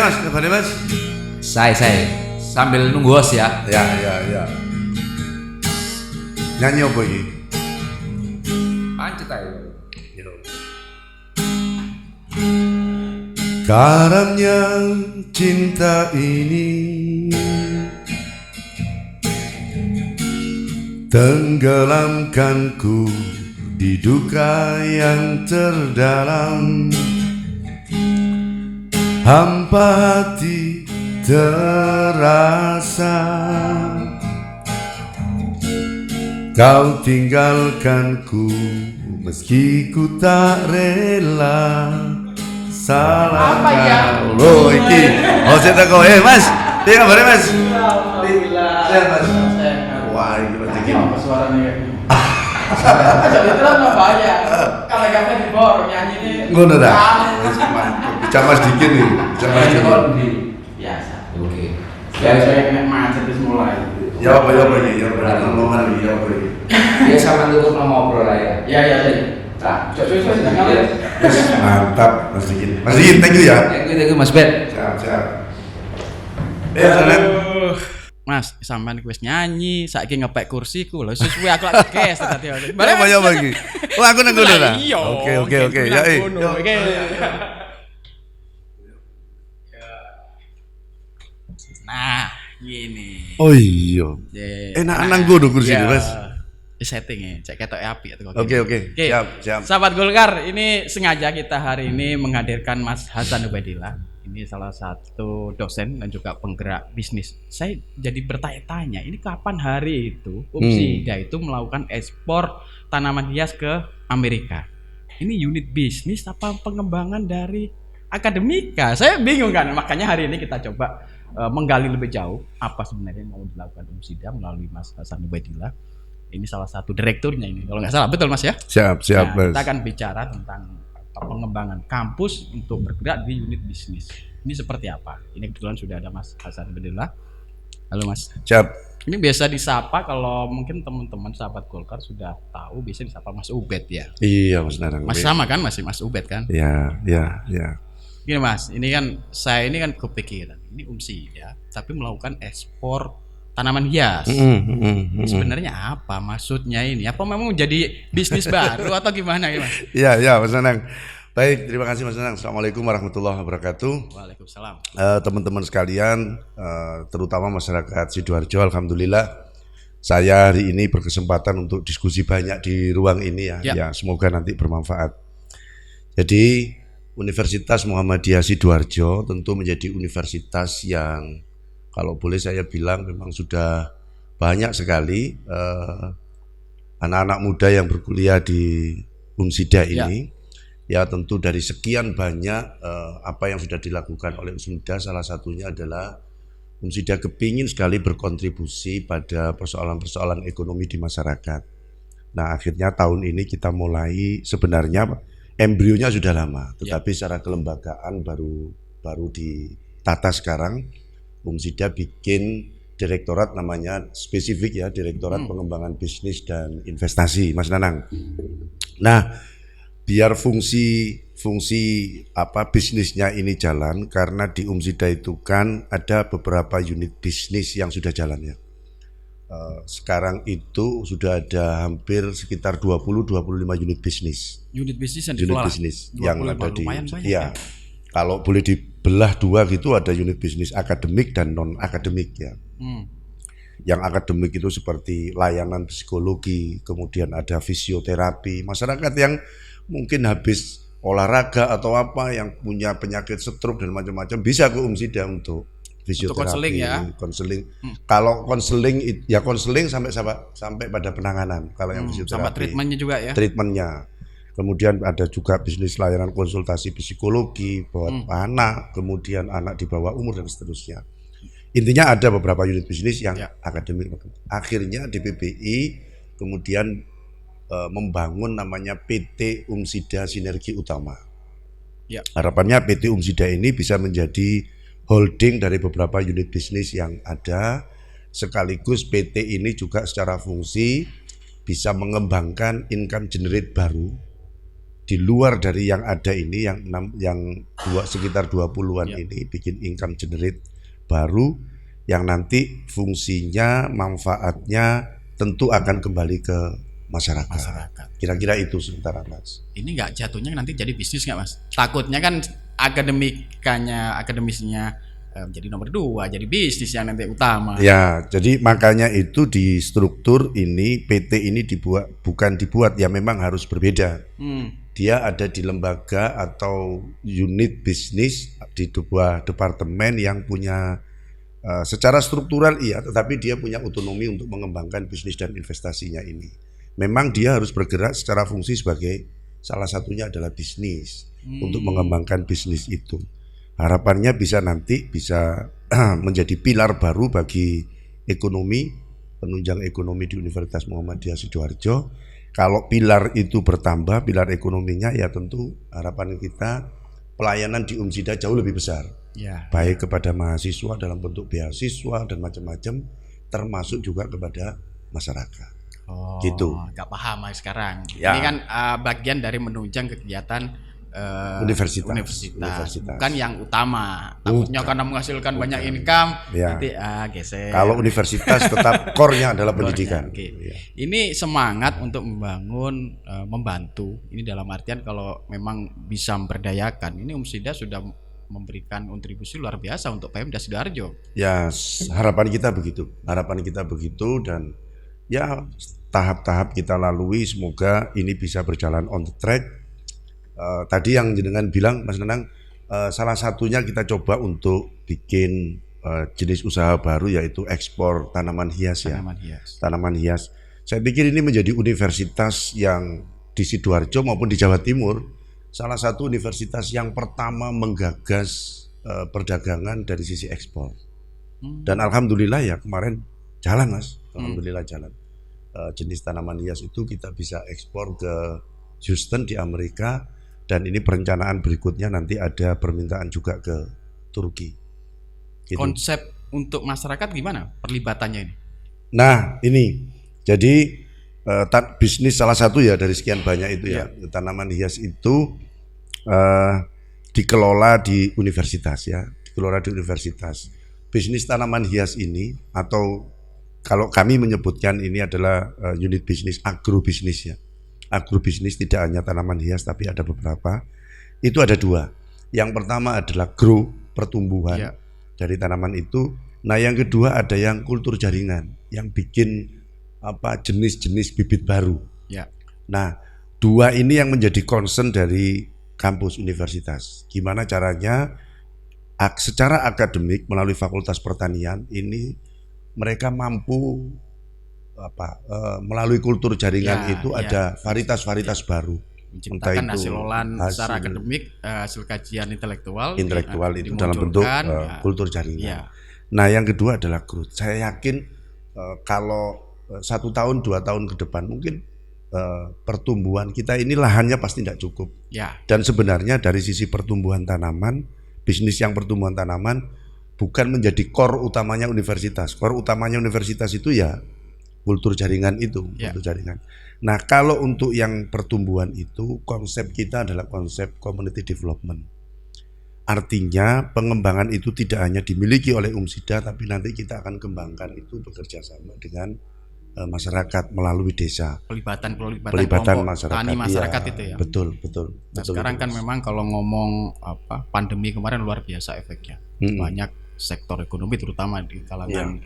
Mas, kabarnya Mas? Saya sambil nunggu host ya. Ya. Nyanyi apa ini? Pancet aja. Karamnya cinta ini tenggelamkanku di duka yang terdalam. Hampa hati terasa, kau tinggalkanku meski ku tak rela. Salah apa ya? Loh iki. Oh saya kok Mas. Piye kabare Mas? Alhamdulillah. Sehat Mas. Sehat. Wah, iki rezeki. Apa suaranya kayak gini? Jadi terus nggak banyak. Kalau kafe di bor nyanyi ini. Ngono ta. Bisa Mas dikit nih. Bisa Mas dikit. Biasa. Oke. Saya kena macet terus mulai. Ya apa ini? Ya berarti ngomongan iki ya apa iki? Ya sama tutup ngobrol lah ya. Ya. Nah, coba sedang lihat. Mantap Mas Dikin. Mas Dikin, thank you ya. Thank you Mas Ben. Siap. Salam. Mas, sampean wis nyanyi, saiki ngepek kursiku lho, sesuai aku lak ges tadi. Ya apa iki? Oh aku nang ngono ta. Iya. Oke. Ya Oke. Nah, gini. Oh iya. Yeah. Enak nang ngono kursi Mas. Setting ya, cek ketok api atau Oke. Siap. Sahabat Golkar, ini sengaja kita hari ini menghadirkan Mas Hasan Ubaidillah. Ini salah satu dosen dan juga penggerak bisnis. Saya jadi bertanya-tanya, ini kapan hari itu Umsida itu melakukan ekspor tanaman hias ke Amerika? Ini unit bisnis apa pengembangan dari akademika? Saya bingung kan, makanya hari ini kita coba menggali lebih jauh apa sebenarnya yang mau dilakukan Umsida melalui Mas Hasan Ubaidillah. Ini salah satu direkturnya ini, kalau nggak salah, betul Mas ya? Siap Nah, Mas. kita akan bicara tentang pengembangan kampus untuk bergerak di unit bisnis. Ini seperti apa? Ini kebetulan sudah ada Mas Hasan Ubaidillah. Halo Mas. Siap. Ini biasa disapa kalau mungkin teman-teman sahabat Golkar sudah tahu, biasa disapa Mas Ubed ya. Iya Mas Narang. Mas sama kan, masih Mas Ubed kan? Ya. Gini Mas, ini kan saya ini kan kepikiran, ini Umsida tapi melakukan ekspor tanaman hias. Sebenarnya apa maksudnya ini? Apa memang jadi bisnis baru atau gimana ya Mas? Iya Mas Nanang. Baik, terima kasih Mas Nanang. Assalamualaikum warahmatullahi wabarakatuh. Waalaikumsalam. Teman-teman sekalian, terutama masyarakat Sidoarjo, alhamdulillah saya hari ini berkesempatan untuk diskusi banyak di ruang ini ya. Ya semoga nanti bermanfaat. Jadi Universitas Muhammadiyah Sidoarjo tentu menjadi universitas yang kalau boleh saya bilang memang sudah banyak sekali anak-anak muda yang berkuliah di Umsida ini. Ya tentu dari sekian banyak apa yang sudah dilakukan oleh Umsida, salah satunya adalah Umsida kepingin sekali berkontribusi pada persoalan-persoalan ekonomi di masyarakat. Nah akhirnya tahun ini kita mulai, sebenarnya embrionya sudah lama, tetapi secara kelembagaan baru ditata sekarang. Umsida bikin direktorat namanya spesifik ya, Direktorat Pengembangan Bisnis dan Investasi, Mas Nanang. Nah, biar fungsi bisnisnya ini jalan, karena di Umsida itu kan ada beberapa unit bisnis yang sudah jalan ya. Sekarang itu sudah ada hampir sekitar 20-25 unit bisnis. Unit bisnis yang dikelola. Unit bisnis yang ada di ya. Kalau boleh dibelah dua gitu, ada unit bisnis akademik dan non akademik ya. Yang akademik itu seperti layanan psikologi, kemudian ada fisioterapi. Masyarakat yang mungkin habis olahraga atau apa, yang punya penyakit stroke dan macam-macam, bisa ke Umsida untuk fisioterapi, konseling. Kalau konseling ya konseling sampai pada penanganan. Kalau yang fisioterapi sama treatmentnya juga ya. Treatmentnya. Kemudian ada juga bisnis layanan konsultasi psikologi buat anak, kemudian anak di bawah umur dan seterusnya. Intinya ada beberapa unit bisnis yang akademik. Akhirnya DPPI kemudian membangun namanya PT Umsida Sinergi Utama. Harapannya PT Umsida ini bisa menjadi holding dari beberapa unit bisnis yang ada, sekaligus PT ini juga secara fungsi bisa mengembangkan income generate baru di luar dari yang ada ini yang sekitar 20-an ini bikin income generate baru yang nanti fungsinya, manfaatnya tentu akan kembali ke masyarakat. Kira-kira itu sementara Mas. Ini nggak jatuhnya nanti jadi bisnis nggak Mas? Takutnya kan akademisnya jadi nomor 2, jadi bisnis yang nanti utama. Ya, jadi makanya itu di struktur ini PT ini bukan dibuat ya, memang harus berbeda. Dia ada di lembaga atau unit bisnis di sebuah departemen yang punya secara struktural iya, tetapi dia punya otonomi untuk mengembangkan bisnis dan investasinya ini. Memang dia harus bergerak secara fungsi sebagai salah satunya adalah bisnis untuk mengembangkan bisnis itu. Harapannya bisa menjadi pilar baru bagi ekonomi, penunjang ekonomi di Universitas Muhammadiyah Sidoarjo. Kalau pilar itu bertambah, pilar ekonominya ya tentu harapan kita pelayanan di UMSIDA jauh lebih besar. Baik kepada mahasiswa dalam bentuk beasiswa dan macam-macam, termasuk juga kepada masyarakat. Gitu. Nggak paham Mas sekarang. Ya. Ini kan bagian dari menunjang kegiatan universitas, bukan yang utama. Takutnya karena menghasilkan banyak income, nanti geser. Kalau universitas tetap core-nya adalah pendidikan. Ini semangat untuk membantu. Ini dalam artian kalau memang bisa memberdayakan. Ini UMSIDA sudah memberikan kontribusi luar biasa untuk Pemda Sidoarjo. Ya, harapan kita begitu dan ya tahap-tahap kita lalui, semoga ini bisa berjalan on the track. Tadi yang jenengan bilang Mas Nenang, salah satunya kita coba untuk bikin jenis usaha baru yaitu ekspor tanaman hias. Tanaman hias. Saya pikir ini menjadi universitas yang di Sidoarjo maupun di Jawa Timur salah satu universitas yang pertama menggagas perdagangan dari sisi ekspor. Dan alhamdulillah ya kemarin jalan Mas, alhamdulillah jalan. Jenis tanaman hias itu kita bisa ekspor ke Houston di Amerika. Dan ini perencanaan berikutnya nanti ada permintaan juga ke Turki. Gitu. Konsep untuk masyarakat gimana perlibatannya ini? Nah ini, jadi bisnis salah satu ya dari sekian banyak itu ya. Tanaman hias itu dikelola di universitas ya, Bisnis tanaman hias ini atau kalau kami menyebutkan ini adalah unit bisnis agrobisnis ya. Agrobisnis tidak hanya tanaman hias tapi ada beberapa. Itu ada 2. Yang pertama adalah grow, pertumbuhan dari tanaman itu. Nah, yang kedua ada yang kultur jaringan yang bikin jenis-jenis bibit baru. Nah, 2 ini yang menjadi concern dari kampus universitas. Gimana caranya secara akademik melalui Fakultas Pertanian ini mereka mampu melalui kultur jaringan itu ada varietas-varietas baru. Menciptakan hasil olahan secara akademik, hasil kajian intelektual itu dalam bentuk kultur jaringan. Nah, yang kedua adalah growth. Saya yakin kalau 1 tahun 2 tahun ke depan mungkin pertumbuhan kita ini lahannya pasti tidak cukup. Dan sebenarnya dari sisi pertumbuhan tanaman, bisnis yang pertumbuhan tanaman bukan menjadi core utamanya universitas. Core utamanya universitas itu ya kultur jaringan itu, kultur jaringan. Nah, kalau untuk yang pertumbuhan itu konsep kita adalah konsep community development. Artinya pengembangan itu tidak hanya dimiliki oleh UMSIDA, tapi nanti kita akan kembangkan itu bekerja sama dengan masyarakat melalui desa. Pelibatan masyarakat. Tani masyarakat itu ya. Betul. Nah, sekarang kan memang kalau ngomong pandemi kemarin luar biasa efeknya. Banyak sektor ekonomi terutama di kalangan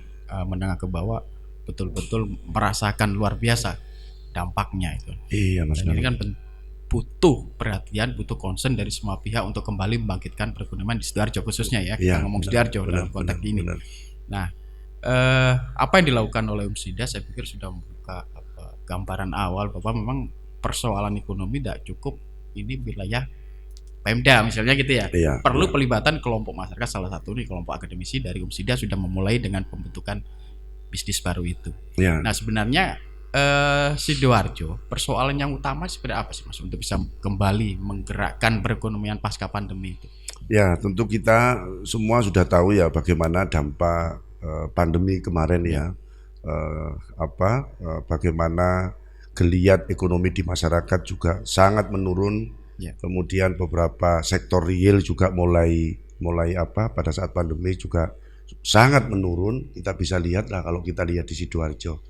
menengah ke bawah betul-betul merasakan luar biasa dampaknya itu. Iya Mas. Dan ini kan butuh perhatian, butuh concern dari semua pihak untuk kembali membangkitkan perekonomian di Sidoarjo khususnya ya. Kita ngomong Sidoarjo dalam konteks ini. Nah, apa yang dilakukan oleh UMSIDA saya pikir sudah membuka gambaran awal bahwa memang persoalan ekonomi tidak cukup ini wilayah Pemda misalnya gitu ya. Perlu pelibatan kelompok masyarakat, salah satu nih kelompok akademisi dari UMSIDA sudah memulai dengan pembentukan bisnis baru itu. Nah, sebenarnya Sidoarjo persoalan yang utama sebenarnya apa sih Mas untuk bisa kembali menggerakkan perekonomian pasca pandemi itu? Ya, tentu kita semua sudah tahu ya bagaimana dampak pandemi kemarin ya. Bagaimana geliat ekonomi di masyarakat juga sangat menurun. Ya. Kemudian beberapa sektor real juga mulai pada saat pandemi juga sangat menurun. Kita bisa lihat lah kalau kita lihat di Sidoarjo.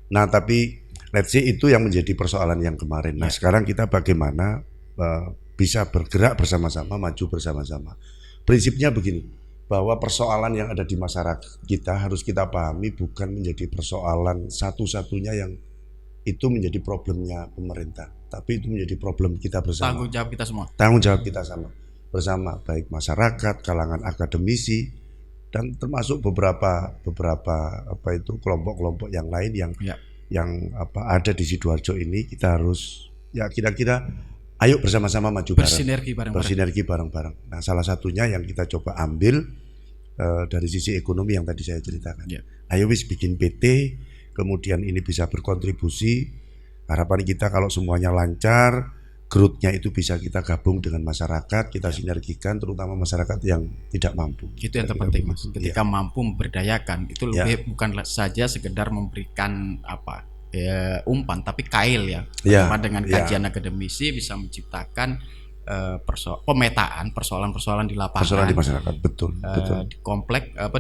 Nah, tapi let's say itu yang menjadi persoalan yang kemarin. Nah, sekarang kita bagaimana bisa bergerak bersama-sama, maju bersama-sama. Prinsipnya begini, bahwa persoalan yang ada di masyarakat kita harus kita pahami bukan menjadi persoalan satu-satunya yang itu menjadi problemnya pemerintah, tapi itu menjadi problem kita bersama. Tanggung jawab kita semua. Tanggung jawab kita bersama, baik masyarakat, kalangan akademisi, dan termasuk beberapa kelompok-kelompok yang lain yang ada di Sidoarjo ini. Kita harus kira-kira ayo bersama-sama maju bersinergi bareng-bareng. Nah, salah satunya yang kita coba ambil dari sisi ekonomi yang tadi saya ceritakan. Ayo bikin PT, kemudian ini bisa berkontribusi. Harapan kita kalau semuanya lancar, growth-nya itu bisa kita gabung dengan masyarakat, kita sinergikan, terutama masyarakat yang tidak mampu. Itu yang terpenting, Mas. Ketika mampu memberdayakan, itu lebih bukan saja sekedar memberikan umpan, tapi kail Bagaimana dengan kajian akademisi bisa menciptakan pemetaan persoalan-persoalan di lapangan, persoalan di masyarakat, betul.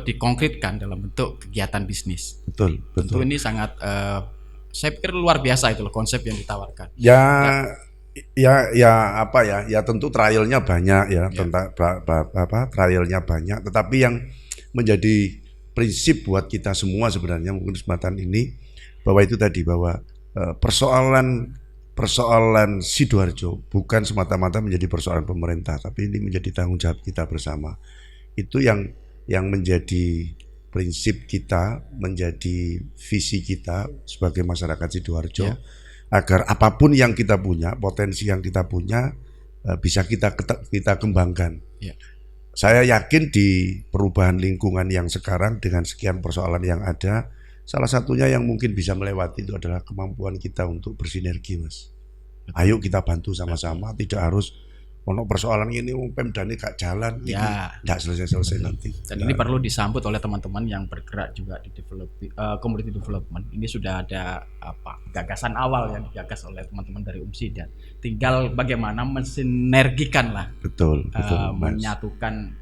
Dikonkretkan dalam bentuk kegiatan bisnis. Betul. Tentu ini sangat, saya pikir luar biasa itu loh konsep yang ditawarkan. Tentu trialnya banyak trialnya banyak, tetapi yang menjadi prinsip buat kita semua sebenarnya mungkin kesempatan ini bahwa itu tadi, bahwa persoalan Sidoarjo bukan semata-mata menjadi persoalan pemerintah, tapi ini menjadi tanggung jawab kita bersama. Itu yang menjadi prinsip kita, menjadi visi kita sebagai masyarakat Sidoarjo, agar apapun yang kita punya, potensi yang kita punya bisa kita kembangkan. Saya yakin di perubahan lingkungan yang sekarang dengan sekian persoalan yang ada, salah satunya yang mungkin bisa melewati itu adalah kemampuan kita untuk bersinergi, Mas. Ayo kita bantu sama-sama, tidak harus persoalan ini Pemdanya gak jalan, tidak selesai nanti. Dan ini perlu disambut oleh teman-teman yang bergerak juga di community development. Ini sudah ada gagasan awal yang digagas oleh teman-teman dari UMSIDA. Tinggal bagaimana mensinergikan lah, betul, menyatukan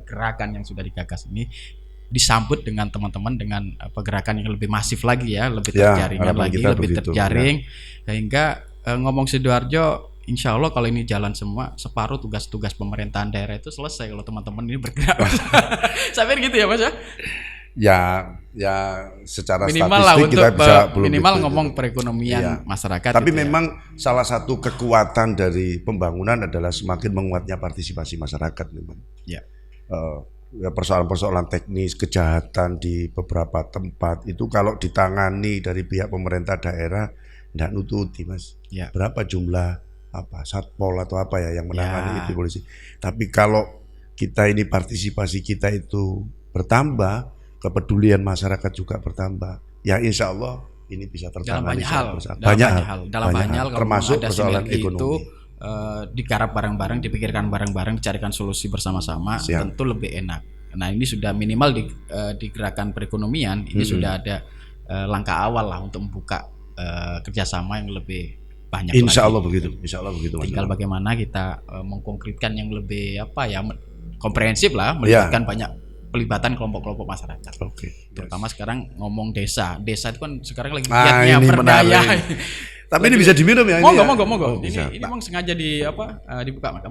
gerakan yang sudah digagas ini, disambut dengan teman-teman dengan gerakan yang lebih masif lagi lebih terjaringan lagi, lebih terjaring, sehingga ngomong Sidoarjo, insya Allah kalau ini jalan semua, separuh tugas-tugas pemerintahan daerah itu selesai kalau teman-teman ini bergerak. Saya pikir gitu ya, Mas ya. Secara minimal statistik kita bisa minimal ngomong perekonomian masyarakat. Tapi memang salah satu kekuatan dari pembangunan adalah semakin menguatnya partisipasi masyarakat, memang. Persoalan-persoalan teknis, kejahatan di beberapa tempat itu kalau ditangani dari pihak pemerintah daerah tidak nututi, Mas. Berapa jumlah satpol atau yang menangani itu polisi. Tapi kalau kita ini partisipasi kita itu bertambah, kepedulian masyarakat juga bertambah, insya Allah ini bisa tertangani banyak hal termasuk persoalan ekonomi itu, digarap bareng-bareng, dipikirkan bareng-bareng, dicarikan solusi bersama-sama. Tentu lebih enak. Nah, ini sudah minimal di gerakan perekonomian ini sudah ada langkah awal lah untuk membuka kerjasama yang lebih banyak. Insya Allah begitu. Tinggal bagaimana kita mengkonkretkan yang lebih komprehensif lah, melibatkan banyak pelibatan kelompok-kelompok masyarakat. Terutama sekarang ngomong desa itu kan sekarang lagi giatnya berdaya. Tapi ini bisa diminum ya? Monggo. Ini memang sengaja dibuka, Mas.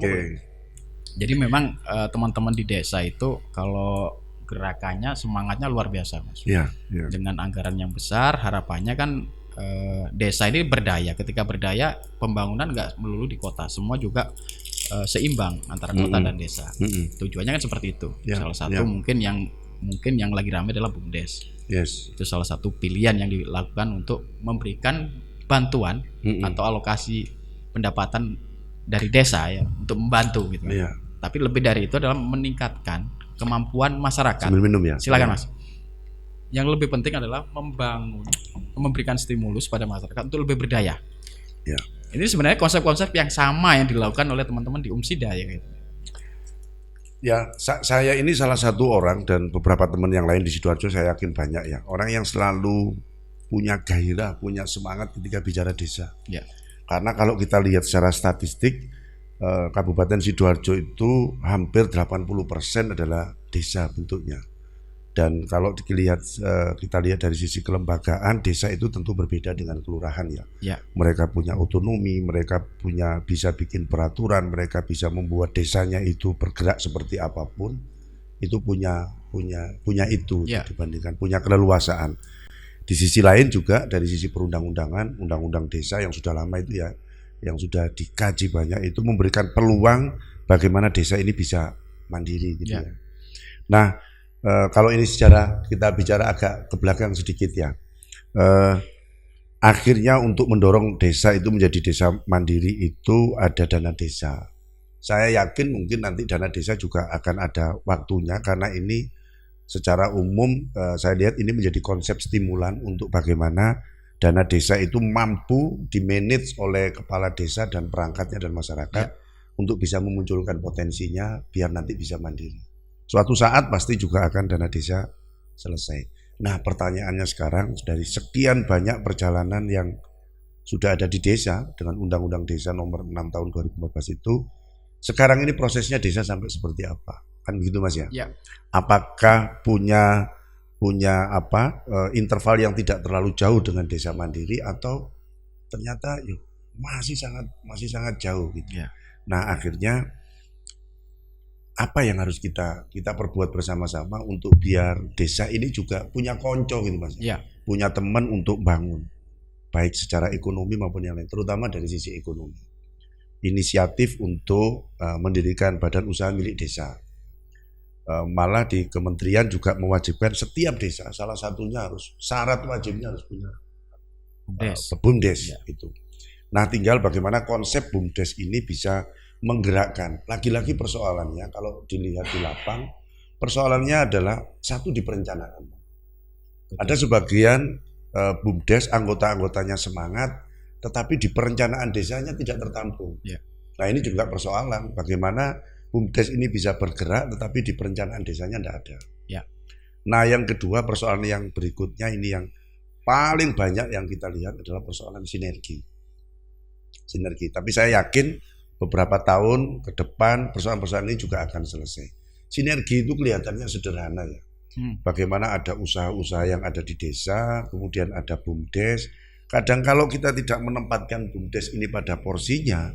Jadi memang teman-teman di desa itu kalau gerakannya semangatnya luar biasa, Mas. Dengan anggaran yang besar, harapannya kan desa ini berdaya. Ketika berdaya, pembangunan nggak melulu di kota, semua juga seimbang antara kota dan desa. Tujuannya kan seperti itu. Salah satu mungkin yang lagi ramai adalah BUMDes. Itu salah satu pilihan yang dilakukan untuk memberikan bantuan atau alokasi pendapatan dari desa untuk membantu gitu. Tapi lebih dari itu adalah meningkatkan kemampuan masyarakat. Silakan, Mas. Yang lebih penting adalah memberikan stimulus pada masyarakat untuk lebih berdaya. Ini sebenarnya konsep-konsep yang sama yang dilakukan oleh teman-teman di UMSIDA gitu. Saya ini salah satu orang dan beberapa teman yang lain di Sidoarjo, saya yakin banyak orang yang selalu punya gairah, punya semangat ketika bicara desa. Ya. Karena kalau kita lihat secara statistik, Kabupaten Sidoarjo itu hampir 80% adalah desa bentuknya. Dan kalau kita lihat dari sisi kelembagaan, desa itu tentu berbeda dengan kelurahan ya. Ya. Mereka punya otonomi, mereka bisa bikin peraturan, mereka bisa membuat desanya itu bergerak seperti apapun. Itu punya itu Ya. dibandingkan punya keleluasaan. Di sisi lain juga dari sisi perundang-undangan, undang-undang desa yang sudah lama itu ya, yang sudah dikaji banyak, itu memberikan peluang bagaimana desa ini bisa mandiri gitu ya. Nah, kalau ini secara kita bicara agak ke belakang sedikit ya, akhirnya untuk mendorong desa itu menjadi desa mandiri itu ada dana desa. Saya yakin mungkin nanti dana desa juga akan ada waktunya, karena ini secara umum saya lihat ini menjadi konsep stimulan untuk bagaimana dana desa itu mampu dimanage oleh kepala desa dan perangkatnya dan masyarakat untuk bisa memunculkan potensinya biar nanti bisa mandiri. Suatu saat pasti juga akan dana desa selesai. Nah, pertanyaannya sekarang dari sekian banyak perjalanan yang sudah ada di desa dengan Undang-Undang Desa nomor 6 tahun 2014 itu, sekarang ini prosesnya desa sampai seperti apa? Kan begitu Mas ya? Ya. Apakah punya interval yang tidak terlalu jauh dengan desa mandiri, atau ternyata masih sangat jauh gitu. Ya. Nah, akhirnya apa yang harus kita perbuat bersama-sama untuk biar desa ini juga punya konco gitu Mas. Ya. Punya teman untuk bangun, baik secara ekonomi maupun yang lain, terutama dari sisi ekonomi. Inisiatif untuk mendirikan badan usaha milik desa. Malah di kementerian juga mewajibkan setiap desa, salah satunya syarat wajibnya harus punya BUMDes itu. Nah, tinggal bagaimana konsep BUMDes ini bisa menggerakkan. Lagi-lagi persoalannya kalau dilihat di lapang, persoalannya adalah satu di perencanaan. Ada sebagian BUMDes anggota-anggotanya semangat, tetapi di perencanaan desanya tidak tertampung. Ya. Nah, ini juga persoalan bagaimana BUMDes ini bisa bergerak tetapi di perencanaan desanya tidak ada. Ya. Nah, yang kedua, persoalan yang berikutnya ini yang paling banyak yang kita lihat adalah persoalan sinergi. Tapi saya yakin beberapa tahun ke depan persoalan-persoalan ini juga akan selesai. Sinergi itu kelihatannya sederhana ya. Bagaimana ada usaha-usaha yang ada di desa, kemudian ada BUMDes. Kadang kalau kita tidak menempatkan BUMDes ini pada porsinya,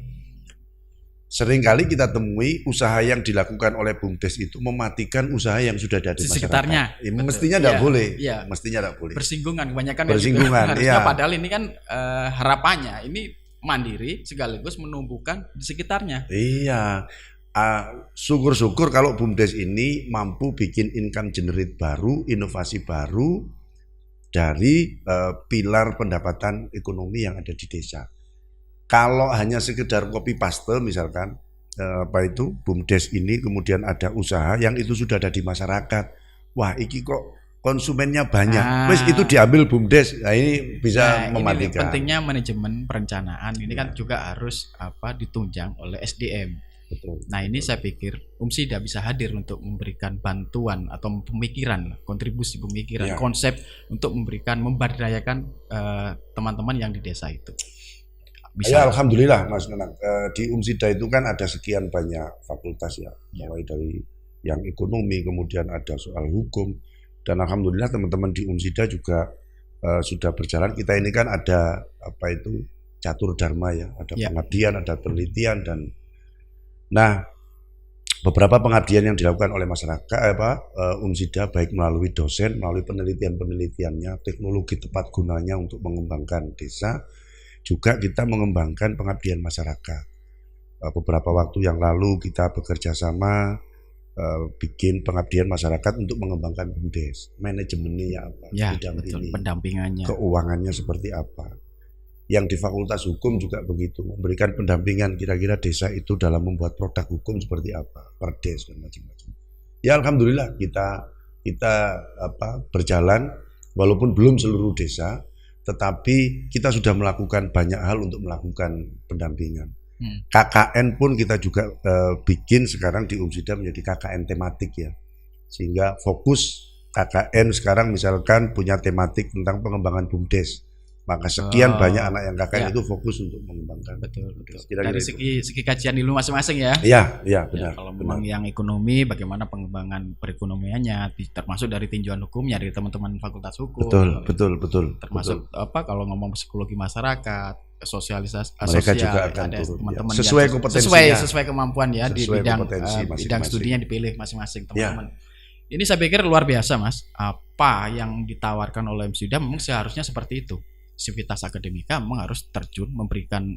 seringkali kita temui usaha yang dilakukan oleh BUMDes itu mematikan usaha yang sudah ada di masyarakat. Sekitarnya. Mestinya tidak boleh. Ya. Mestinya tidak boleh. Bersinggungan kebanyakan. Bersinggungan. Harusnya padahal ini kan harapannya ini mandiri sekaligus menumbuhkan di sekitarnya. Iya. Syukur-syukur kalau BUMDes ini mampu bikin income generate baru, inovasi baru dari pilar pendapatan ekonomi yang ada di desa. Kalau hanya sekedar copy paste misalkan BUMDes ini kemudian ada usaha yang itu sudah ada di masyarakat. Wah, iki kok konsumennya banyak. Wes itu diambil BUMDes. Nah, ini bisa mematikan. Ini pentingnya manajemen perencanaan. Ini kan juga harus ditunjang oleh SDM. Betul. Nah, ini saya pikir UMSIDA bisa hadir untuk memberikan bantuan atau pemikiran, kontribusi pemikiran, konsep untuk memberdayakan teman-teman yang di desa itu. Ya, alhamdulillah Mas Nenang. Di UMSIDA itu kan ada sekian banyak fakultas ya, mulai dari yang ekonomi, kemudian ada soal hukum, dan alhamdulillah teman-teman di UMSIDA juga sudah berjalan. Kita ini kan ada catur dharma ya, ada pengabdian, ada penelitian, dan beberapa pengabdian yang dilakukan oleh masyarakat UMSIDA baik melalui dosen, melalui penelitian-penelitiannya, teknologi tepat gunanya untuk mengembangkan desa. Juga kita mengembangkan pengabdian masyarakat. Beberapa waktu yang lalu kita bekerja sama bikin pengabdian masyarakat untuk mengembangkan BUMDes. Manajemennya apa? Pendampingannya. Keuangannya seperti apa? Yang di Fakultas Hukum juga begitu, memberikan pendampingan kira-kira desa itu dalam membuat produk hukum seperti apa, perdes dan macam-macam. Ya alhamdulillah kita berjalan walaupun belum seluruh desa, tetapi kita sudah melakukan banyak hal untuk melakukan pendampingan. KKN pun kita juga bikin sekarang di UMSIDA menjadi KKN tematik ya, sehingga fokus KKN sekarang misalkan punya tematik tentang pengembangan BUMDes, maka sekian banyak anak yang KKN itu fokus untuk mengembangkan. Betul. Kira-kira Dari segi kajian ilmu masing-masing ya. Iya, benar. Kalau memang yang ekonomi, bagaimana pengembangan perekonomiannya, termasuk dari tinjauan hukumnya dari teman-teman Fakultas Hukum. Betul. Termasuk kalau ngomong psikologi masyarakat, sosialisasi mereka sosial, juga akan ada turun, teman-teman sesuai yang kompetensinya, sesuai kemampuan ya di sesuai bidang kompetensi masing-masing. bidang studinya dipilih masing-masing teman-teman. Ini saya pikir luar biasa Mas. Apa yang ditawarkan oleh MSIDA memang seharusnya seperti itu. Sivitas Akademika memang harus terjun memberikan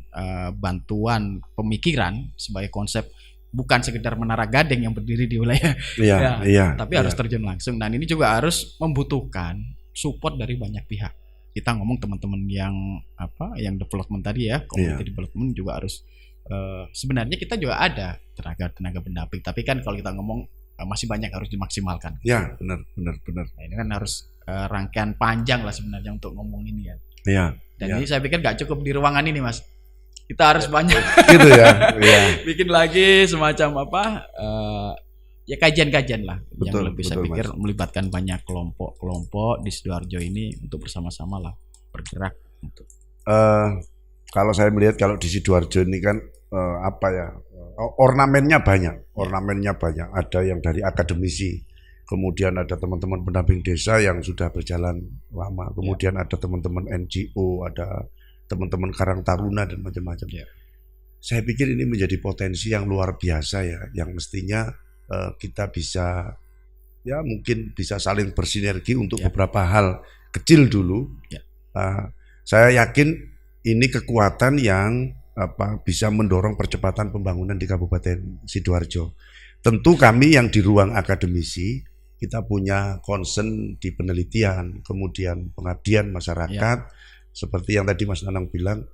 bantuan pemikiran sebagai konsep, bukan sekedar menara gading yang berdiri di wilayah tapi harus terjun langsung, dan ini juga harus membutuhkan support dari banyak pihak. Kita ngomong teman-teman yang development tadi ya, community development juga harus sebenarnya kita juga ada tenaga pendamping, tapi kan kalau kita ngomong masih banyak harus dimaksimalkan. Ya, benar. Nah, ini kan harus rangkaian panjang lah sebenarnya untuk ngomong ini ya. Iya. Dan ini saya pikir nggak cukup di ruangan ini Mas. Kita harus banyak gitu ya. bikin lagi semacam kajian-kajian lah yang lebih saya pikir Mas, melibatkan banyak kelompok di Sidoarjo ini untuk bersama-sama lah bergerak untuk. Kalau saya melihat kalau di Sidoarjo ini kan ornamennya banyak. Ada yang dari akademisi, kemudian ada teman-teman pendamping desa yang sudah berjalan lama, kemudian ada teman-teman NGO, ada teman-teman Karang Taruna dan macam-macam. Saya pikir ini menjadi potensi yang luar biasa ya, yang mestinya kita bisa mungkin bisa saling bersinergi untuk beberapa hal kecil dulu. Saya yakin ini kekuatan yang bisa mendorong percepatan pembangunan di Kabupaten Sidoarjo. Tentu kami yang di ruang akademisi kita punya concern di penelitian, kemudian pengabdian masyarakat, seperti yang tadi Mas Nanang bilang,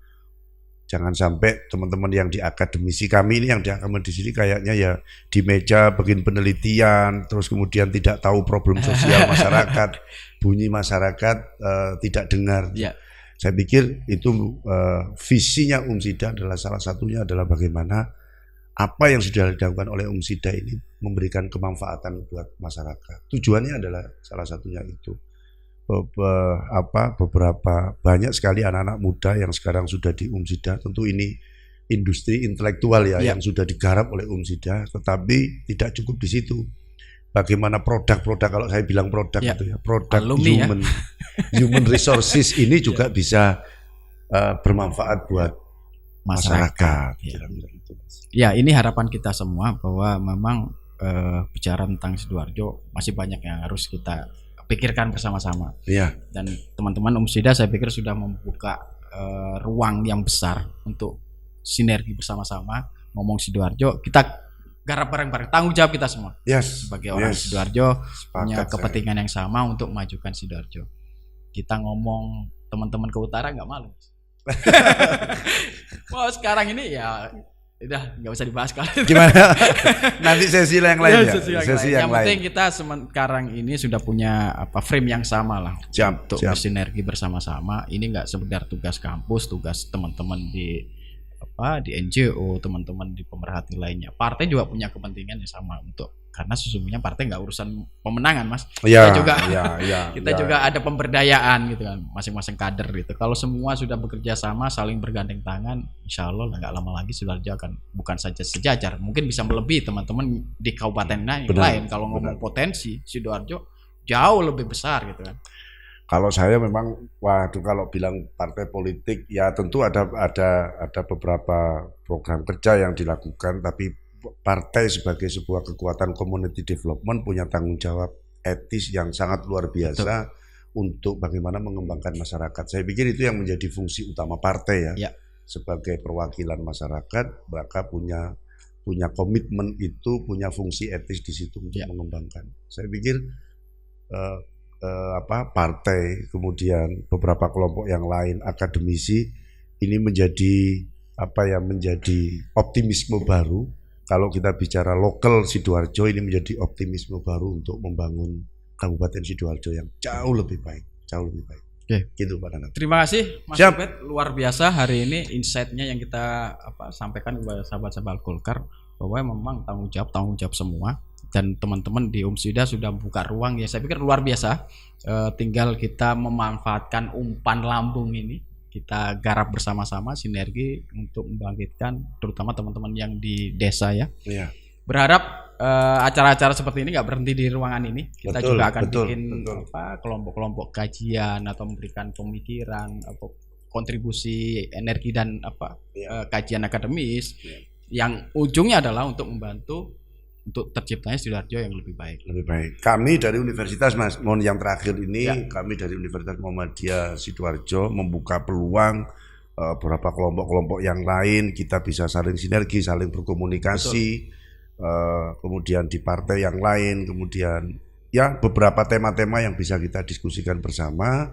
jangan sampai teman-teman yang di akademisi kami ini, yang di akademisi di sini kayaknya ya di meja bikin penelitian, terus kemudian tidak tahu problem sosial masyarakat, bunyi masyarakat tidak dengar. Saya pikir itu visinya UMSIDA adalah salah satunya adalah bagaimana apa yang sudah dilakukan oleh UMSIDA ini memberikan kemanfaatan buat masyarakat. Tujuannya adalah salah satunya itu. Beberapa banyak sekali anak-anak muda yang sekarang sudah di UMSIDA, tentu ini industri intelektual yang sudah digarap oleh UMSIDA, tetapi tidak cukup di situ. Bagaimana produk-produk, kalau saya bilang produk itu produk human resources ini juga bisa bermanfaat buat masyarakat. Ya, ini harapan kita semua bahwa memang bicara tentang Sidoarjo masih banyak yang harus kita pikirkan bersama-sama. Dan teman-teman UMSIDA saya pikir sudah membuka ruang yang besar untuk sinergi bersama-sama ngomong Sidoarjo. Kita garap bareng-bareng, tanggung jawab kita semua sebagai orang Sidoarjo punya kepentingan yang sama untuk memajukan Sidoarjo. Kita ngomong teman-teman ke utara nggak malu. Sekarang ini ya udah nggak usah dibahas kali. Gimana? Nanti sesi yang lain sesi yang lain. Penting kita sekarang ini sudah punya frame yang sama lah untuk bersinergi bersama-sama. Ini nggak sekedar tugas kampus, tugas teman-teman di NGO, teman-teman di pemerhati lainnya. Partai juga punya kepentingan yang sama karena sesungguhnya partai nggak urusan pemenangan Mas. Kita juga ada pemberdayaan gitu kan, masing-masing kader gitu. Kalau semua sudah bekerja sama, saling bergandeng tangan, insya Allah nggak lama lagi Sidoarjo akan bukan saja sejajar, mungkin bisa melebihi teman-teman di kabupaten lain. Kalau ngomong potensi, Sidoarjo jauh lebih besar gitu kan. Kalau saya memang, kalau bilang partai politik, ya tentu ada beberapa program kerja yang dilakukan, tapi partai sebagai sebuah kekuatan community development punya tanggung jawab etis yang sangat luar biasa untuk bagaimana mengembangkan masyarakat. Saya pikir itu yang menjadi fungsi utama partai sebagai perwakilan masyarakat, maka punya komitmen itu, punya fungsi etis di situ untuk mengembangkan. Saya pikir partai, kemudian beberapa kelompok yang lain, akademisi, ini menjadi optimisme baru. Kalau kita bicara lokal Sidoarjo, ini menjadi optimisme baru untuk membangun Kabupaten Sidoarjo yang jauh lebih baik. Gitu Pak Nanang. Terima kasih Mas Ubed, luar biasa hari ini insight-nya yang kita sampaikan kepada sahabat-sahabat Golkar, bahwa memang tanggung jawab semua. dan teman-teman di Umsida sudah buka ruang ya, saya pikir luar biasa. Tinggal kita memanfaatkan umpan lambung ini, kita garap bersama-sama sinergi untuk membangkitkan terutama teman-teman yang di desa ya. Iya. Berharap acara-acara seperti ini nggak berhenti di ruangan ini. Kita Betul, juga akan betul, bikin betul. kelompok-kelompok kajian atau memberikan pemikiran atau kontribusi energi dan kajian akademis yang ujungnya adalah untuk membantu untuk terciptanya Sidoarjo yang lebih baik. Lebih baik. Kami dari Universitas, Mas, mohon yang terakhir ini, Ya. kami dari Universitas Muhammadiyah Sidoarjo membuka peluang beberapa kelompok-kelompok yang lain, kita bisa saling sinergi, saling berkomunikasi, kemudian di partai yang lain, kemudian ya beberapa tema-tema yang bisa kita diskusikan bersama.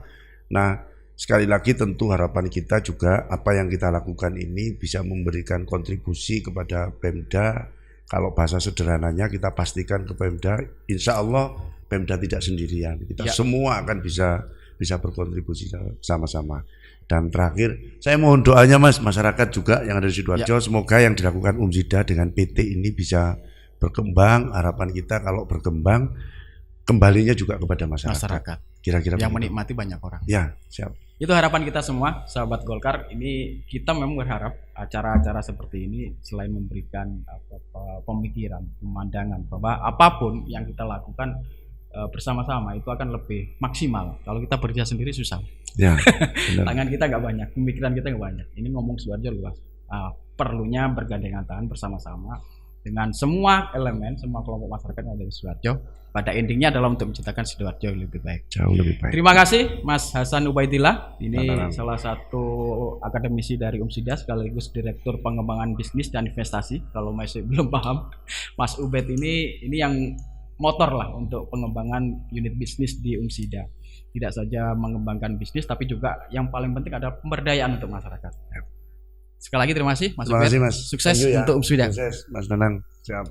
Nah, sekali lagi tentu harapan kita juga apa yang kita lakukan ini bisa memberikan kontribusi kepada Pemda. Kalau bahasa sederhananya kita pastikan ke Pemda, insya Allah Pemda tidak sendirian. Kita semua akan bisa berkontribusi sama-sama. Dan terakhir, saya mohon doanya Mas, masyarakat juga yang ada di Sidoarjo, semoga yang dilakukan Umsida dengan PT ini bisa berkembang. Harapan kita kalau berkembang, kembalinya juga kepada masyarakat. Kira-kira yang begitu. menikmati banyak orang. Ya, siap. Itu harapan kita semua, sahabat Golkar. Ini kita memang berharap acara-acara seperti ini selain memberikan pemikiran, pemandangan bahwa apapun yang kita lakukan bersama-sama itu akan lebih maksimal. Kalau kita bekerja sendiri susah. Ya, benar. Tangan kita nggak banyak, pemikiran kita nggak banyak. Ini ngomong Sidoarjo luas. Perlunya bergandengan tangan bersama-sama dengan semua elemen, semua kelompok masyarakat yang ada di Sidoarjo. Pada intinya adalah untuk menciptakan Sidoarjo yang lebih baik. Jauh lebih baik. Terima kasih Mas Hasan Ubaidillah. Ini Sama-sama. salah satu akademisi dari Umsida sekaligus Direktur Pengembangan Bisnis dan Investasi. Kalau masih belum paham, Mas Ubaid ini yang motor lah untuk pengembangan unit bisnis di Umsida. Tidak saja mengembangkan bisnis, tapi juga yang paling penting adalah pemberdayaan untuk masyarakat. Sekali lagi terima kasih Mas Terima Ubaid. kasih Mas. Sukses Thank you, ya. untuk Umsida. Sukses Mas Nanang. Siap.